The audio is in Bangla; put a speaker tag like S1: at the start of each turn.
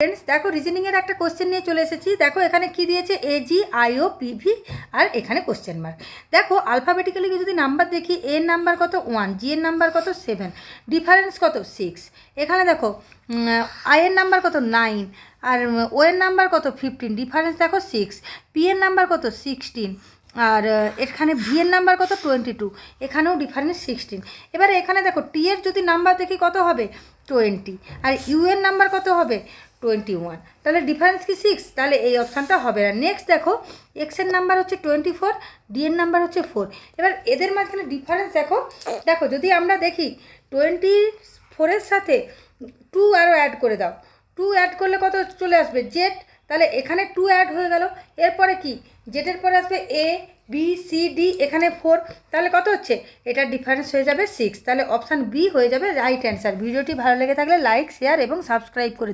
S1: फ्रेंड्स देखो रिजनिंग एक क्वेश्चन नहीं चले एसेছি देखो এখানে কি দিয়েছে এজি আইও পিভি আর এখানে কোশ্চেন মার্ক। দেখো আলফাবেটিক্যালি যদি নাম্বার দেখি এ এর নাম্বার কত 1, জি এর নাম্বার কত 7, ডিফারেন্স কত 6। এখানে দেখো আই এর নাম্বার কত 9 আর ও এর নাম্বার কত 15, ডিফারেন্স দেখো 6। পি এর নাম্বার কত 16 আর এখানে ভি এর নাম্বার কত 22, এখানেও ডিফারেন্স 16। এবারে এখানে দেখো টি এর যদি নাম্বার দেখি কত হবে 20 আর ইউ এর নাম্বার কত হবে 21, তাহলে ডিফারেন্স কি 6, তাহলে এই অপশানটা হবে না। নেক্সট দেখো এক্স এর নাম্বার হচ্ছে 24, ডি এর নাম্বার হচ্ছে 4। এবার এদের মাঝখানে ডিফারেন্স দেখো, দেখো যদি আমরা দেখি 24 এর সাথে 2 আরও অ্যাড করে দাও, 2 অ্যাড করলে কত চলে আসবে জেড, তাহলে এখানে 2 অ্যাড হয়ে গেল। এরপরে কি জেডের পরে আসবে এ বি সি ডি, এখানে 4, তাহলে কত হচ্ছে এটার ডিফারেন্স হয়ে যাবে 6, তাহলে অপশান বি হয়ে যাবে রাইট অ্যান্সার। ভিডিওটি ভালো লেগে থাকলে লাইক শেয়ার এবং সাবস্ক্রাইব করে